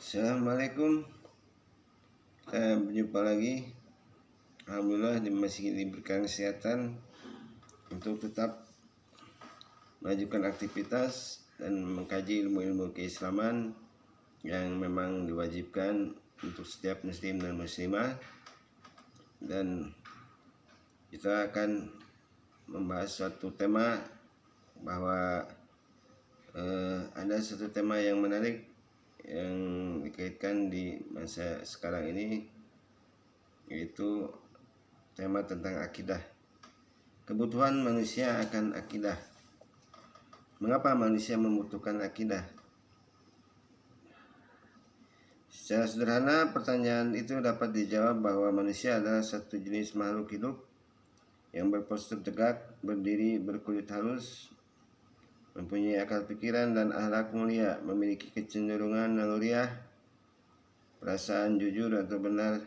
Assalamualaikum. Kita berjumpa lagi. Alhamdulillah masih diberikan kesehatan untuk tetap melakukan aktivitas dan mengkaji ilmu-ilmu keislaman yang memang diwajibkan untuk setiap muslim dan muslimah. Dan kita akan membahas suatu tema bahwa ada satu tema yang menarik yang dikaitkan di masa sekarang ini, yaitu tema tentang akidah. Kebutuhan manusia akan akidah. Mengapa manusia membutuhkan akidah? Secara sederhana, pertanyaan itu dapat dijawab bahwa manusia adalah satu jenis makhluk hidup yang berpostur tegak, berdiri, berkulit halus, mempunyai akal pikiran dan akhlak mulia, memiliki kecenderungan naluriah, perasaan jujur atau benar,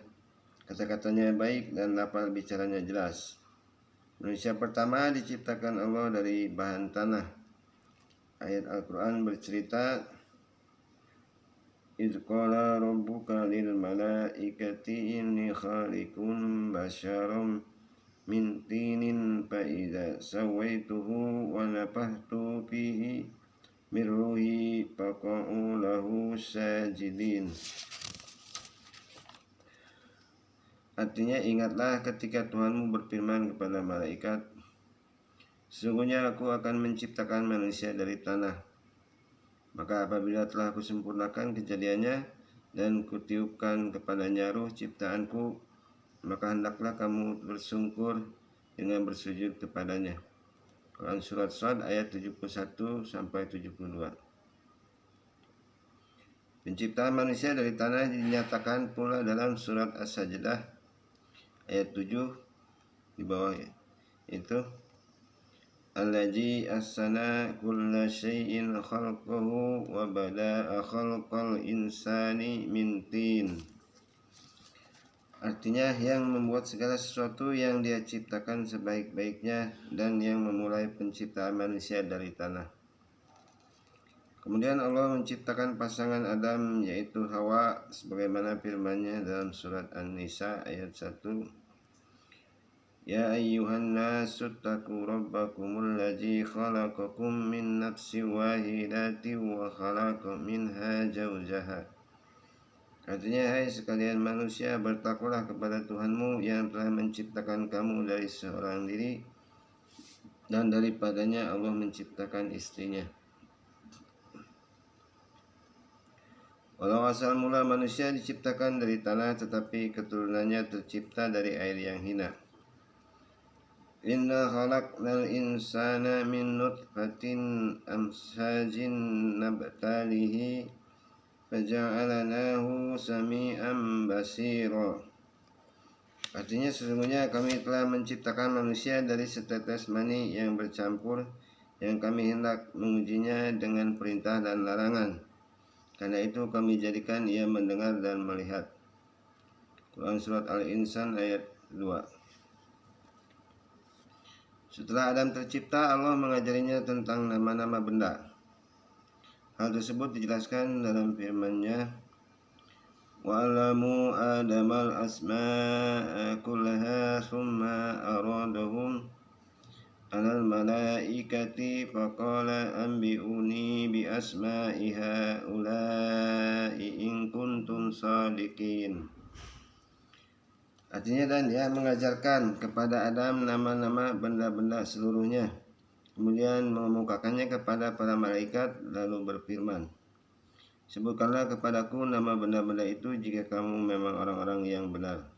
kata-katanya baik dan lafal bicaranya jelas. Manusia pertama diciptakan Allah dari bahan tanah. Ayat Al-Quran bercerita, "Idz qala rabbuka lil malaikati inni khaliqun basyaram min tinin fa idza sawaituhu wa nafakhtu fihi min ruhi faqa'u lahu sajidin." Artinya, ingatlah ketika Tuhanmu berfirman kepada malaikat, "Sesungguhnya aku akan menciptakan manusia dari tanah. Maka apabila telah kusempurnakan kejadiannya dan kutiupkan kepadanya ruh ciptaanku, maka hendaklah kamu bersungkur dengan bersujud kepadanya." Quran Surat Shad ayat 71 sampai 72. Penciptaan manusia dari tanah dinyatakan pula dalam surat As-Sajdah ayat 7 di bawahnya. Itu allazi ahsana kulla syai'in khalqahu wa bada'a khalqal insani min tin. Artinya, yang membuat segala sesuatu yang dia ciptakan sebaik-baiknya dan yang memulai penciptaan manusia dari tanah. Kemudian Allah menciptakan pasangan Adam, yaitu Hawa, sebagaimana firman-Nya dalam surat An-Nisa ayat 1. "Ya ayyuhan nasu taqu rabbakumul ladzi khalaqakum min nafsin wahidatin wa khalaqa minha zawjaha." Artinya, hai sekalian manusia, bertakwalah kepada Tuhanmu yang telah menciptakan kamu dari seorang diri, dan daripadanya Allah menciptakan istrinya. Walau asal mula manusia diciptakan dari tanah, tetapi keturunannya tercipta dari air yang hina. "Inna khalaqnal insana min nutfatin amshajin nabtalihi faja'alnahu sami'an basira." Artinya, sesungguhnya kami telah menciptakan manusia dari setetes mani yang bercampur, yang kami hendak mengujinya dengan perintah dan larangan. Karena itu kami jadikan ia mendengar dan melihat. Quran Surat Al-Insan ayat 2. Setelah Adam tercipta, Allah mengajarinya tentang nama-nama benda. Hal tersebut dijelaskan dalam firman-Nya, "Wa'alamu adamal asma'a kullaha thumma aradahum alal malaikati faqala anbi'uni bi asma'i ha'ula'i in kuntum shadiqin." Artinya, dan dia mengajarkan kepada Adam nama-nama benda-benda seluruhnya, kemudian mengemukakannya kepada para malaikat, lalu berfirman, "Sebutkanlah kepadaku nama benda-benda itu jika kamu memang orang-orang yang benar."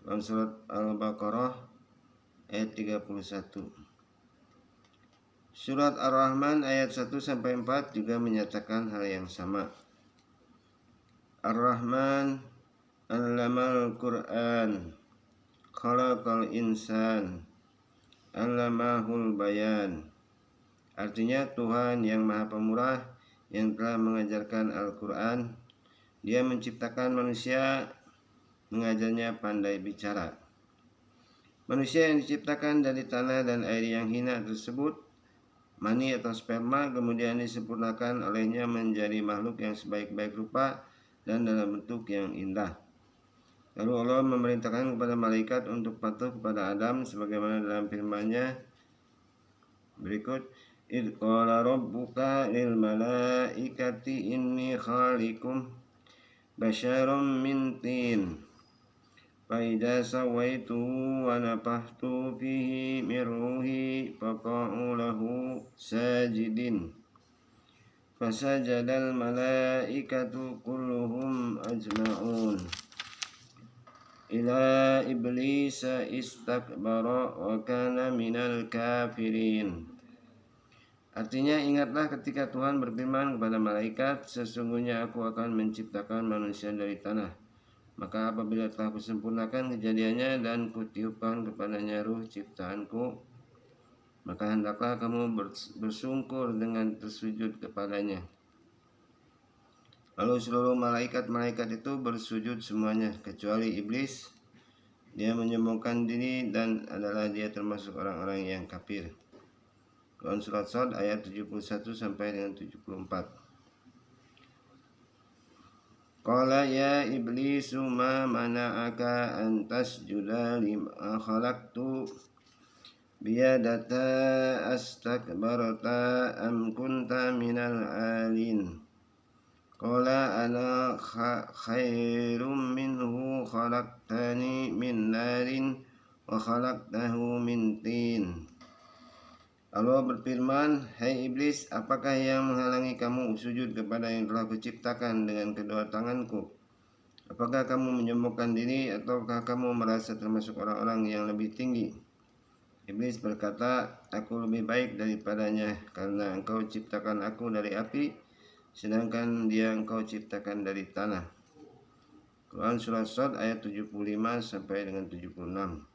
Quran Surat Al-Baqarah ayat 31. Surat Ar-Rahman ayat 1-4 juga menyatakan hal yang sama. Ar-Rahman 'allamal Qur'an, khalaqal insan, 'allamahul bayan. Artinya, Tuhan yang Maha Pemurah yang telah mengajarkan Al-Quran. Dia menciptakan manusia, mengajarnya pandai bicara. Manusia yang diciptakan dari tanah dan air yang hina tersebut mani atau sperma, kemudian disempurnakan olehnya menjadi makhluk yang sebaik-baik rupa dan dalam bentuk yang indah. Lalu Allah memerintahkan kepada malaikat untuk patuh kepada Adam sebagaimana dalam firman-Nya berikut, "Idz qala rabbuka lil malaikati inni khaliqum basyarum min tin fa idza sawaituhu wa nafakhtu fihi min ruhi faqa'u lahu sajidin fasajadal malaikatu kulluhum ajma'un ila iblisa istakbara wa kana minal kafirin." Artinya, ingatlah ketika Tuhan berfirman kepada malaikat, sesungguhnya aku akan menciptakan manusia dari tanah. Maka apabila telah kusempurnakan kejadiannya dan kutiupkan kepadanya ruh ciptaanku, maka hendaklah kamu bersungkur dengan tersujud kepadanya. Lalu seluruh malaikat-malaikat itu bersujud semuanya, kecuali iblis. Dia menyombongkan diri dan adalah dia termasuk orang-orang yang kafir. Quran Surat Shad ayat 71 sampai dengan 74. Qala ya iblisu ma mana'aka an tasjuda lima khalaqtu biyadaka astakbarta am kunta minal alin. Qala ana khairum minhu khalaqtani min narin wa khalaqtahu min tin. Allah berfirman, "Hai iblis, apakah yang menghalangi kamu sujud kepada yang telah kuciptakan dengan kedua tanganku? Apakah kamu menyombongkan diri ataukah kamu merasa termasuk orang-orang yang lebih tinggi?" Iblis berkata, "Aku lebih baik daripadanya karena engkau ciptakan aku dari api, sedangkan dia engkau ciptakan dari tanah." Quran Surat Shad ayat 75 sampai dengan 76.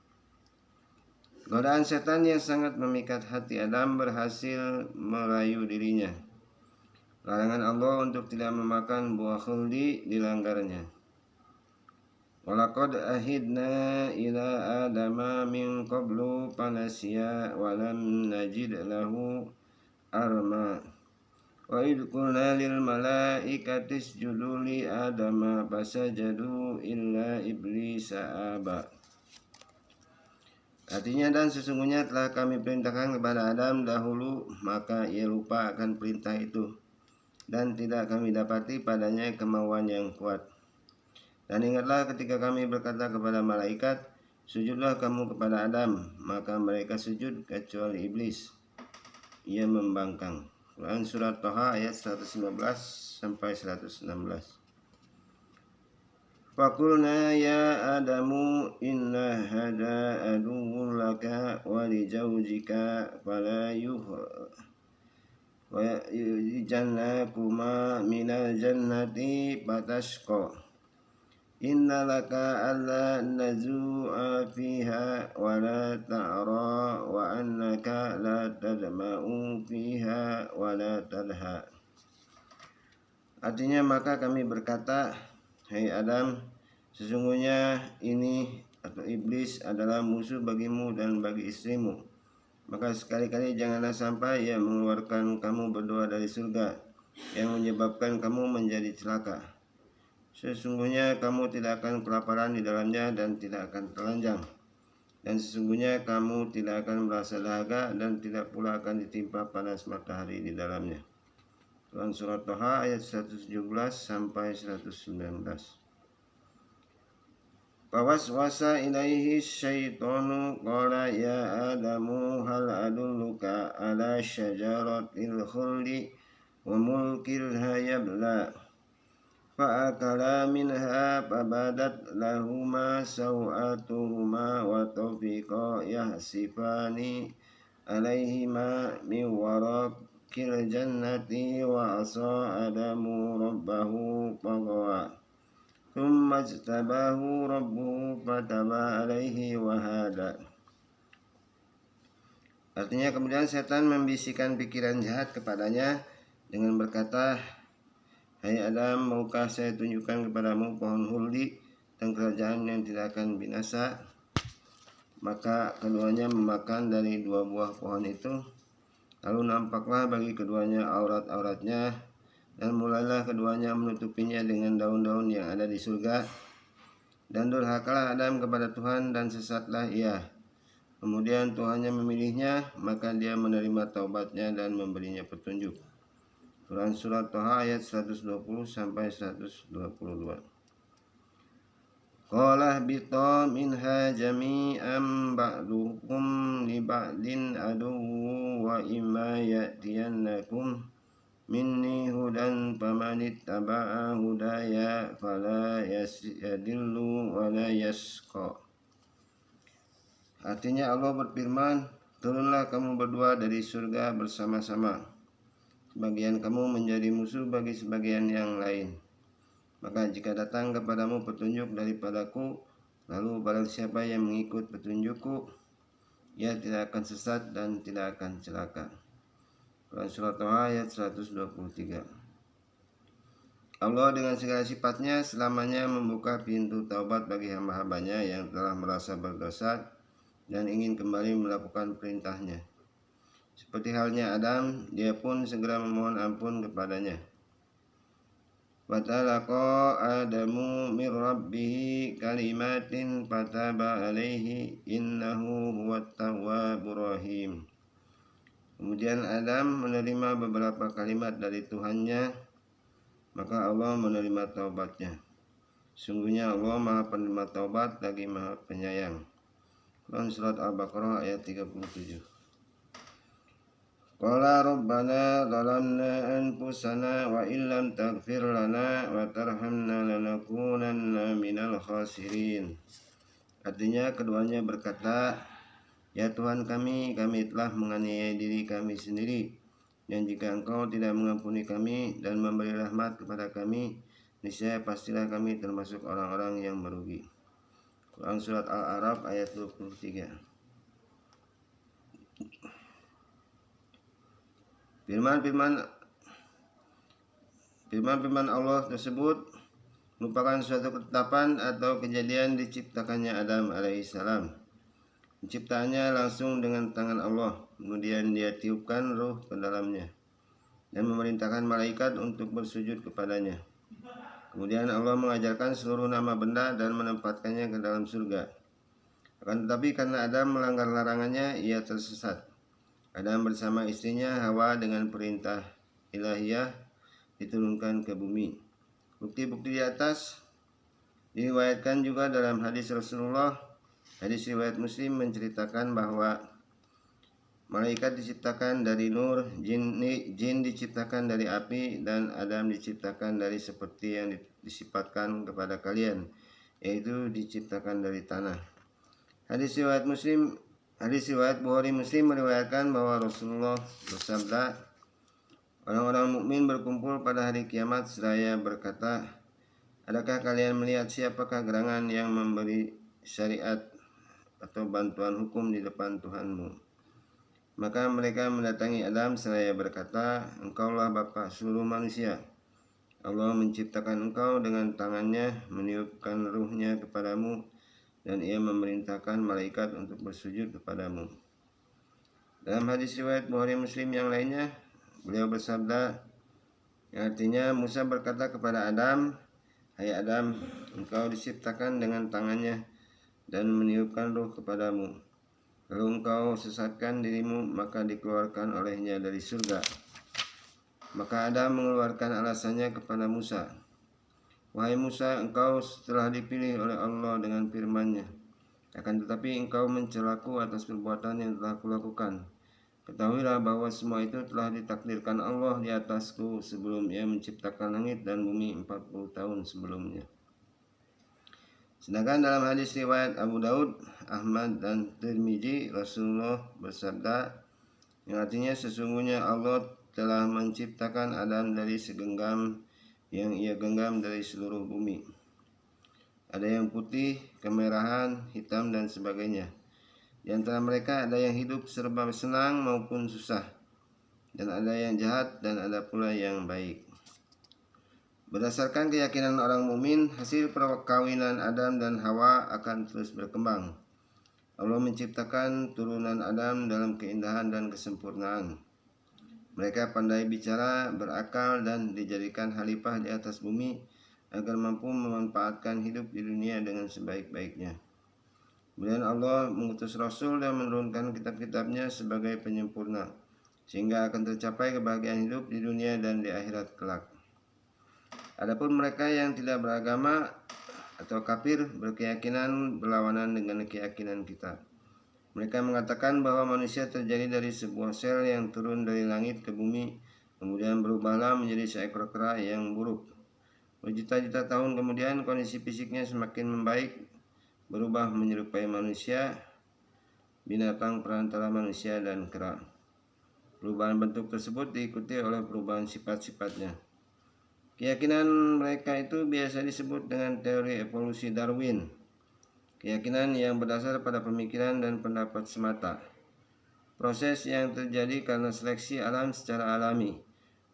Godaan setan yang sangat memikat hati Adam berhasil merayu dirinya. Larangan Allah untuk tidak memakan buah khuldi dilanggarnya. Walaqad ahidna ila adama min qablu fanasiya wa lam najid lahu arma. Wa idh qulna lil malaikati isjudu li adama fasajadu illa iblisa aba. Artinya, dan sesungguhnya telah kami perintahkan kepada Adam dahulu, maka ia lupa akan perintah itu, dan tidak kami dapati padanya kemauan yang kuat. Dan ingatlah ketika kami berkata kepada malaikat, sujudlah kamu kepada Adam, maka mereka sujud kecuali iblis. Ia membangkang. Quran Surat Thaha ayat 115 sampai 116. Fakulna ya Adamu inna hada aduwwun laka wa li zawjika fala yujannakuma minal jannati fatashqa. Inna laka alla nazu'a fiha wa la ta'ra wa annaka la tadma'u fiha wa la tadha. Artinya, maka kami berkata, "Hai Adam, sesungguhnya ini atau iblis adalah musuh bagimu dan bagi istrimu. Maka sekali-kali janganlah sampai ia mengeluarkan kamu berdua dari surga, yang menyebabkan kamu menjadi celaka. Sesungguhnya kamu tidak akan kelaparan di dalamnya dan tidak akan telanjang. Dan sesungguhnya kamu tidak akan merasa dahaga dan tidak pula akan ditimpa panas matahari di dalamnya." Quran Surat Thaha ayat 117 sampai 119. Fawaswasa ilaihi syaitanu qala ya Adamu hal adulluka ala syajaratil khuldi wa mulkil hayabla. Fa'akala minha fabadat lahuma sawatuhuma wa tawfiqa yahsifani alaihima min warakil jannati wa asa Adamu rabbahu faghawa. Thumma ijtabahu rabbuhu fataba alaihi wa hada. Artinya, kemudian setan membisikkan pikiran jahat kepadanya dengan berkata, "Hai Adam, maukah saya tunjukkan kepadamu pohon huldi dan kerajaan yang tidak akan binasa?" Maka keduanya memakan dari dua buah pohon itu. Lalu nampaklah bagi keduanya aurat-auratnya, dan mulailah keduanya menutupinya dengan daun-daun yang ada di surga. Dan durhakalah Adam kepada Tuhan dan sesatlah ia. Kemudian Tuhannya memilihnya, maka dia menerima taubatnya dan memberinya petunjuk. Quran Surat Toha ayat 120-122. Qala bita minha jami'an ba'dukum li ba'din aduwwu wa imma ya'tiyannakum minni hudan famanittaba'a hudaya fala yadillu wa la yasqa. Artinya Allah berfirman, turunlah kamu berdua dari surga bersama-sama. Sebagian kamu menjadi musuh bagi sebagian yang lain. Maka jika datang kepadamu petunjuk daripadaku, lalu barang siapa yang mengikut petunjukku, ia tidak akan sesat dan tidak akan celaka. Quran Surat Toha ayat 123. Allah dengan segala sifatnya selamanya membuka pintu taubat bagi hamba-hambanya yang telah merasa berdosa dan ingin kembali melakukan perintahnya. Seperti halnya Adam, dia pun segera memohon ampun kepadanya. Fatalaqa Adamu mir rabbihi kalimatin fataba alaihi innahu huwat tawwabur rahim. Kemudian Adam menerima beberapa kalimat dari Tuhannya, maka Allah menerima taubatnya. Sungguhnya Allah Maha Penerima Taubat lagi Maha Penyayang. Quran Surat Al-Baqarah ayat 37. Qala rabbana zalamna anfusana wa illam taghfir lana wa tarhamna lanakunanna minal khasirin. Artinya keduanya berkata, ya Tuhan kami telah menganiaya diri kami sendiri, dan jika Engkau tidak mengampuni kami dan memberi rahmat kepada kami, niscaya pastilah kami termasuk orang-orang yang merugi. Quran Surat Al-A'raf ayat 23. Firman-firman Allah tersebut merupakan suatu ketetapan atau kejadian diciptakannya Adam alaihissalam. Penciptaannya langsung dengan tangan Allah, kemudian dia tiupkan ruh ke dalamnya dan memerintahkan malaikat untuk bersujud kepadanya. Kemudian Allah mengajarkan seluruh nama benda dan menempatkannya ke dalam surga. Akan tetapi karena Adam melanggar larangannya, ia tersesat. Adam bersama istrinya Hawa dengan perintah ilahiyah diturunkan ke bumi. Bukti-bukti di atas diriwayatkan juga dalam hadis Rasulullah. Hadis riwayat Muslim menceritakan bahwa malaikat diciptakan dari nur, jin diciptakan dari api, dan Adam diciptakan dari seperti yang disifatkan kepada kalian, yaitu diciptakan dari tanah. Hadis riwayat Bukhari Muslim meriwayatkan bahwa Rasulullah bersabda, orang-orang mukmin berkumpul pada hari kiamat seraya berkata, adakah kalian melihat siapakah gerangan yang memberi syariat atau bantuan hukum di depan Tuhanmu? Maka mereka mendatangi Adam seraya berkata, engkaulah bapa seluruh manusia. Allah menciptakan engkau dengan tangannya, meniupkan ruhnya kepadamu, dan ia memerintahkan malaikat untuk bersujud kepadamu. Dalam hadis riwayat Bukhari Muslim yang lainnya, beliau bersabda, yang artinya Musa berkata kepada Adam, hai Adam, engkau diciptakan dengan tangannya dan meniupkan ruh kepadamu. Lalu engkau sesatkan dirimu, maka dikeluarkan olehnya dari surga. Maka Adam mengeluarkan alasannya kepada Musa, wahai Musa, engkau telah dipilih oleh Allah dengan firman-Nya. Akan tetapi engkau mencelaku atas perbuatan yang telah kulakukan. Ketahuilah bahwa semua itu telah ditakdirkan Allah di atasku sebelum Ia menciptakan langit dan bumi 40 tahun sebelumnya. Sedangkan dalam hadis riwayat Abu Daud, Ahmad dan Tirmizi, Rasulullah bersabda, yang artinya sesungguhnya Allah telah menciptakan Adam dari segenggam yang ia genggam dari seluruh bumi. Ada yang putih, kemerahan, hitam dan sebagainya. Di antara mereka ada yang hidup serba senang maupun susah, dan ada yang jahat dan ada pula yang baik. Berdasarkan keyakinan orang mukmin, hasil perkawinan Adam dan Hawa akan terus berkembang. Allah menciptakan turunan Adam dalam keindahan dan kesempurnaan. Mereka pandai bicara, berakal, dan dijadikan khalifah di atas bumi agar mampu memanfaatkan hidup di dunia dengan sebaik-baiknya. Kemudian Allah mengutus Rasul dan menurunkan kitab-kitabnya sebagai penyempurna, sehingga akan tercapai kebahagiaan hidup di dunia dan di akhirat kelak. Adapun mereka yang tidak beragama atau kafir berkeyakinan berlawanan dengan keyakinan kita. Mereka mengatakan bahwa manusia terjadi dari sebuah sel yang turun dari langit ke bumi, kemudian berubahlah menjadi seekor kera yang buruk. Berjuta-juta tahun kemudian kondisi fisiknya semakin membaik, berubah menyerupai manusia, binatang perantara manusia dan kera. Perubahan bentuk tersebut diikuti oleh perubahan sifat-sifatnya. Keyakinan mereka itu biasa disebut dengan teori evolusi Darwin. Keyakinan yang berdasar pada pemikiran dan pendapat semata. Proses yang terjadi karena seleksi alam secara alami.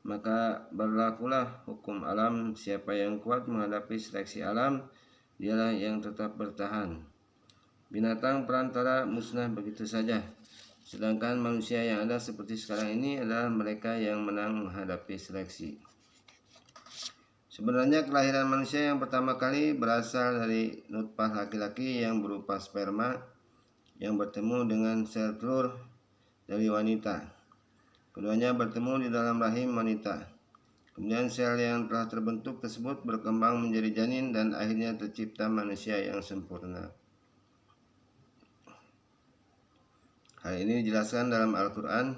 Maka berlakulah hukum alam, siapa yang kuat menghadapi seleksi alam, dialah yang tetap bertahan. Binatang perantara musnah begitu saja. Sedangkan manusia yang ada seperti sekarang ini adalah mereka yang menang menghadapi seleksi. Sebenarnya kelahiran manusia yang pertama kali berasal dari nutfah laki-laki yang berupa sperma yang bertemu dengan sel telur dari wanita. Keduanya bertemu di dalam rahim wanita. Kemudian sel yang telah terbentuk tersebut berkembang menjadi janin dan akhirnya tercipta manusia yang sempurna. Hal ini dijelaskan dalam Al-Quran.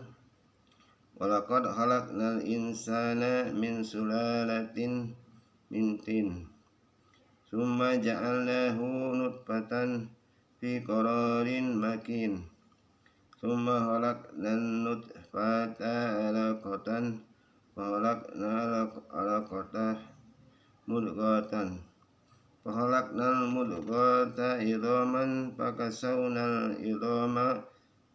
Walaqad khalaqnal insana min sulalatin min tin summa ja'alnahu nutfatan fi qararin makin summa khalaqnan nutfata alaqatan wa khalaqnal alaqata mudghatan wa khalaqnal mudghata idhaman fakasawnal idhama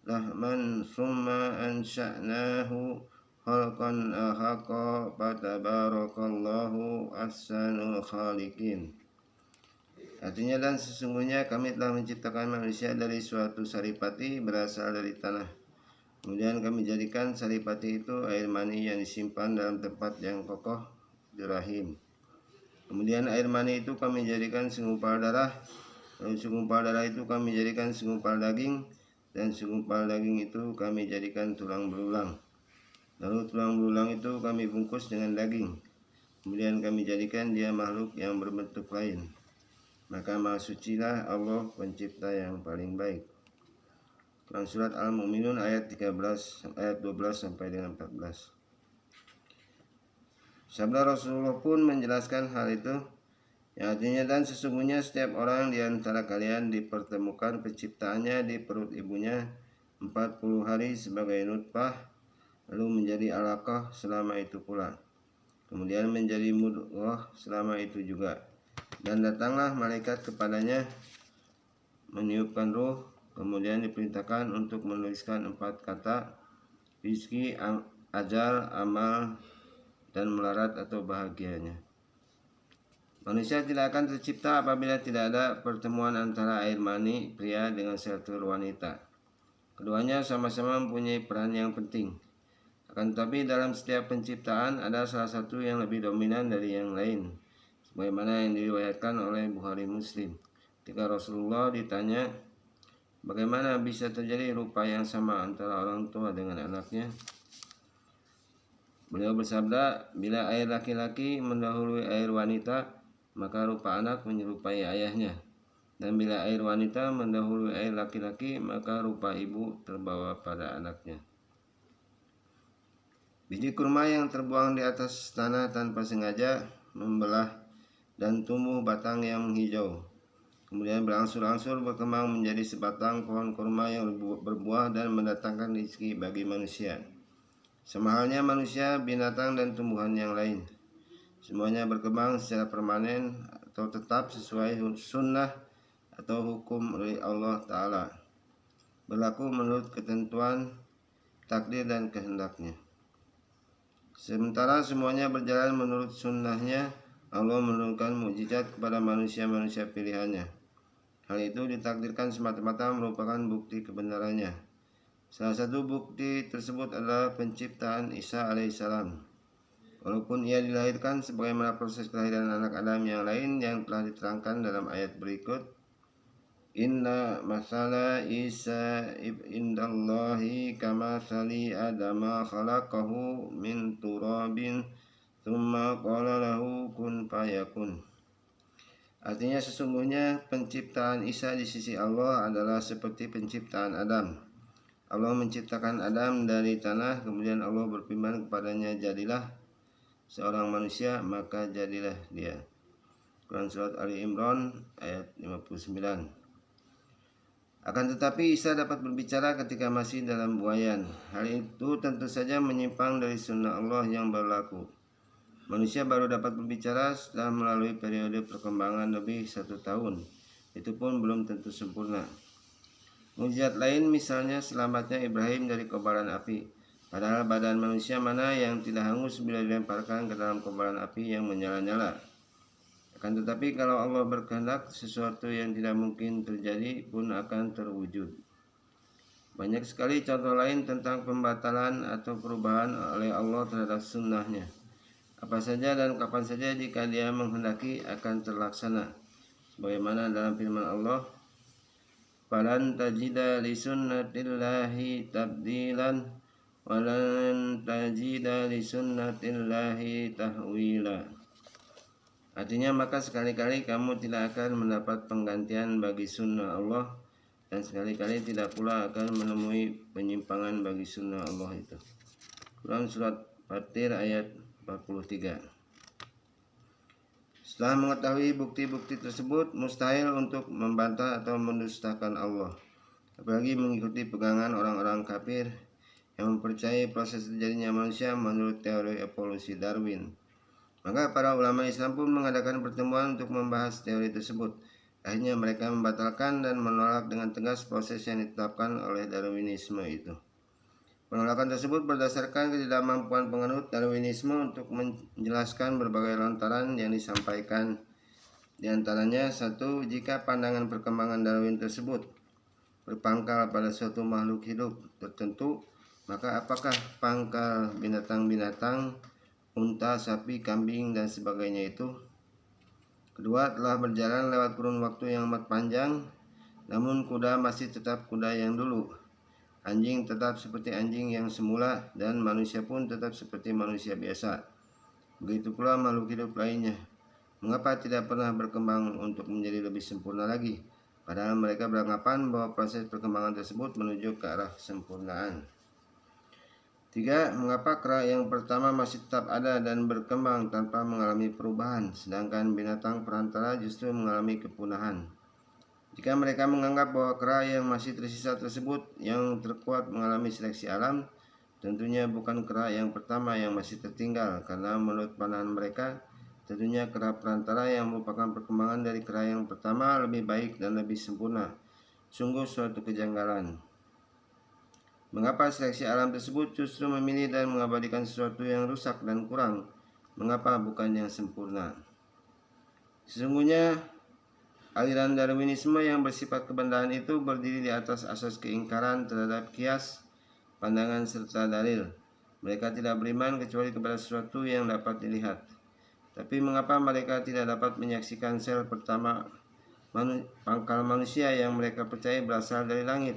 lahman summa ansha'nahu khalqan akhaqa fatabarakallahu ahsanul khaliqin. Artinya, dan sesungguhnya kami telah menciptakan manusia dari suatu saripati berasal dari tanah. Kemudian kami jadikan saripati itu air mani yang disimpan dalam tempat yang kokoh di rahim. Kemudian air mani itu kami jadikan segumpal darah. Lalu segumpal darah itu kami jadikan segumpal daging. Dan segumpal daging itu kami jadikan tulang belulang. Lalu tulang belulang itu kami bungkus dengan daging. Kemudian kami jadikan dia makhluk yang berbentuk lain. Maka maha sucilah Allah pencipta yang paling baik. Quran Surat Al-Mu'minun ayat 12 sampai dengan 14. Sabda Rasulullah pun menjelaskan hal itu, yang artinya, dan sesungguhnya setiap orang di antara kalian dipertemukan penciptaannya di perut ibunya 40 hari sebagai nutfah, lalu menjadi alaqah selama itu pula, kemudian menjadi mudghah selama itu juga, dan datanglah malaikat kepadanya meniupkan ruh, kemudian diperintahkan untuk menuliskan 4 kata, rizki, ajal, amal, dan melarat atau bahagianya. Manusia tidak akan tercipta apabila tidak ada pertemuan antara air mani pria dengan sel telur wanita. Keduanya sama-sama mempunyai peran yang penting. Akan tetapi dalam setiap penciptaan ada salah satu yang lebih dominan dari yang lain, sebagaimana yang diriwayatkan oleh Bukhari Muslim. Ketika Rasulullah ditanya, bagaimana bisa terjadi rupa yang sama antara orang tua dengan anaknya? Beliau bersabda, bila air laki-laki mendahului air wanita, maka rupa anak menyerupai ayahnya. Dan bila air wanita mendahului air laki-laki, maka rupa ibu terbawa pada anaknya. Biji kurma yang terbuang di atas tanah tanpa sengaja membelah dan tumbuh batang yang hijau. Kemudian berangsur-angsur berkembang menjadi sebatang pohon kurma yang berbuah dan mendatangkan rezeki bagi manusia. Sama halnya manusia, binatang, dan tumbuhan yang lain. Semuanya berkembang secara permanen atau tetap sesuai sunnah atau hukum dari Allah Ta'ala. Berlaku menurut ketentuan, takdir, dan kehendaknya. Sementara semuanya berjalan menurut sunnahnya, Allah menurunkan mukjizat kepada manusia-manusia pilihannya. Hal itu ditakdirkan semata-mata merupakan bukti kebenarannya. Salah satu bukti tersebut adalah penciptaan Isa alaihissalam. Walaupun ia dilahirkan sebagaimana proses kelahiran anak Adam yang lain yang telah diterangkan dalam ayat berikut, Inna masala Isa indallahi kamathali Adama khalaqahu min turabin thumma qala lahu kun fayakun. Artinya sesungguhnya penciptaan Isa di sisi Allah adalah seperti penciptaan Adam. Allah menciptakan Adam dari tanah, kemudian Allah berfirman kepadanya, jadilah seorang manusia, maka jadilah dia. Quran Surat Ali Imran ayat 59. Akan tetapi Isa dapat berbicara ketika masih dalam buayan. Hal itu tentu saja menyimpang dari sunnah Allah yang berlaku. Manusia baru dapat berbicara setelah melalui periode perkembangan lebih 1 tahun. Itu pun belum tentu sempurna. Mukjizat lain misalnya selamatnya Ibrahim dari kobaran api. Padahal badan manusia mana yang tidak hangus bila dilemparkan ke dalam kobaran api yang menyala-nyala. Akan tetapi kalau Allah berkehendak, sesuatu yang tidak mungkin terjadi pun akan terwujud. Banyak sekali contoh lain tentang pembatalan atau perubahan oleh Allah terhadap sunnahnya. Apa saja dan kapan saja jika Dia menghendaki akan terlaksana. Sebagaimana dalam firman Allah, Falan tajida li sunnatillahi tabdilan walan tajida li sunnatillahi tahwila. Artinya maka sekali-kali kamu tidak akan mendapat penggantian bagi sunnah Allah, dan sekali-kali tidak pula akan menemui penyimpangan bagi sunnah Allah itu. Quran Surat Fatir ayat 43. Setelah mengetahui bukti-bukti tersebut, mustahil untuk membantah atau mendustakan Allah, apalagi mengikuti pegangan orang-orang kafir yang mempercayai proses terjadinya manusia menurut teori evolusi Darwin. Maka para ulama Islam pun mengadakan pertemuan untuk membahas teori tersebut. Akhirnya mereka membatalkan dan menolak dengan tegas proses yang ditetapkan oleh Darwinisme itu. Penolakan tersebut berdasarkan ketidakmampuan penganut Darwinisme untuk menjelaskan berbagai lontaran yang disampaikan. Di antaranya, 1. Jika pandangan perkembangan Darwin tersebut berpangkal pada suatu makhluk hidup tertentu, maka apakah pangkal binatang-binatang, unta, sapi, kambing, dan sebagainya itu? Kedua, telah berjalan lewat kurun waktu yang amat panjang, namun kuda masih tetap kuda yang dulu. Anjing tetap seperti anjing yang semula, dan manusia pun tetap seperti manusia biasa. Begitu pula makhluk hidup lainnya. Mengapa tidak pernah berkembang untuk menjadi lebih sempurna lagi? Padahal mereka beranggapan bahwa proses perkembangan tersebut menuju ke arah kesempurnaan. 3. Mengapa kera yang pertama masih tetap ada dan berkembang tanpa mengalami perubahan, sedangkan binatang perantara justru mengalami kepunahan? Jika mereka menganggap bahwa kera yang masih tersisa tersebut yang terkuat mengalami seleksi alam, tentunya bukan kera yang pertama yang masih tertinggal, karena menurut pandangan mereka, tentunya kera perantara yang merupakan perkembangan dari kera yang pertama lebih baik dan lebih sempurna. Sungguh suatu kejanggalan. Mengapa seleksi alam tersebut justru memilih dan mengabadikan sesuatu yang rusak dan kurang? Mengapa bukan yang sempurna? Sesungguhnya aliran Darwinisme yang bersifat kebendaan itu berdiri di atas asas keingkaran terhadap kias, pandangan, serta dalil. Mereka tidak beriman kecuali kepada sesuatu yang dapat dilihat. Tapi mengapa mereka tidak dapat menyaksikan sel pertama pangkal manusia yang mereka percaya berasal dari langit?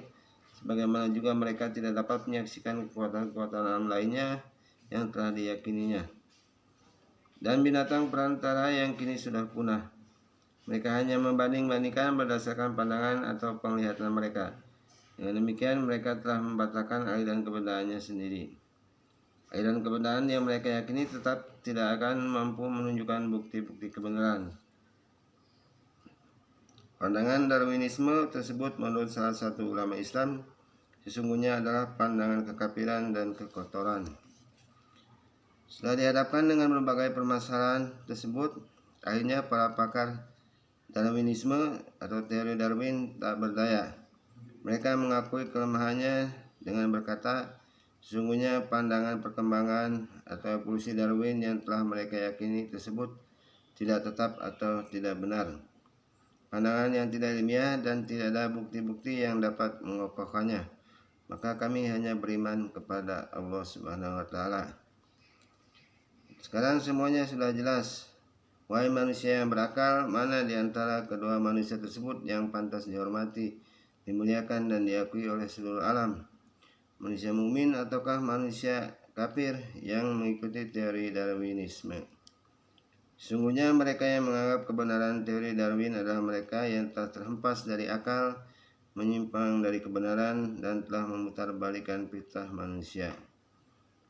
Sebagaimana juga mereka tidak dapat menyaksikan kekuatan-kekuatan alam lainnya yang telah diyakininya. Dan binatang perantara yang kini sudah punah. Mereka hanya membanding-bandingkan berdasarkan pandangan atau penglihatan mereka. Dengan demikian mereka telah membatalkan aliran kebendaannya sendiri. Aliran kebenaran yang mereka yakini tetap tidak akan mampu menunjukkan bukti-bukti kebenaran. Pandangan Darwinisme tersebut menurut salah satu ulama Islam sesungguhnya adalah pandangan kekafiran dan kekotoran. Setelah dihadapkan dengan berbagai permasalahan tersebut, akhirnya para pakar Darwinisme atau teori Darwin tak berdaya. Mereka mengakui kelemahannya dengan berkata, sesungguhnya pandangan perkembangan atau evolusi Darwin yang telah mereka yakini tersebut tidak tetap atau tidak benar. Pandangan yang tidak ilmiah dan tidak ada bukti-bukti yang dapat mengokohkannya. maka kami hanya beriman kepada Allah Subhanahu wa taala. Sekarang semuanya sudah jelas. Wahai manusia yang berakal, mana di antara kedua manusia tersebut yang pantas dihormati, dimuliakan dan diakui oleh seluruh alam? Manusia mukmin ataukah manusia kafir yang mengikuti teori Darwinisme? Sungguhnya mereka yang menganggap kebenaran teori Darwin adalah mereka yang telah terhempas dari akal, menyimpang dari kebenaran, dan telah memutarbalikkan fitrah manusia.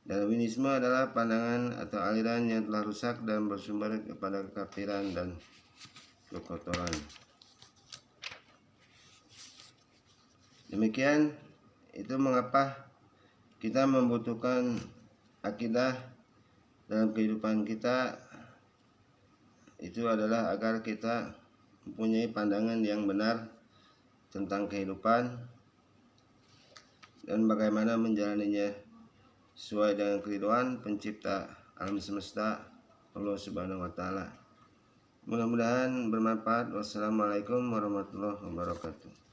Darwinisme adalah pandangan atau aliran yang telah rusak dan bersumber kepada kekafiran dan kekotoran. Demikian itu mengapa kita membutuhkan akidah dalam kehidupan kita. Itu adalah agar kita mempunyai pandangan yang benar tentang kehidupan dan bagaimana menjalaninya sesuai dengan keridhaan pencipta alam semesta Allah Subhanahu wa taala. Mudah-mudahan bermanfaat. Wassalamualaikum warahmatullahi wabarakatuh.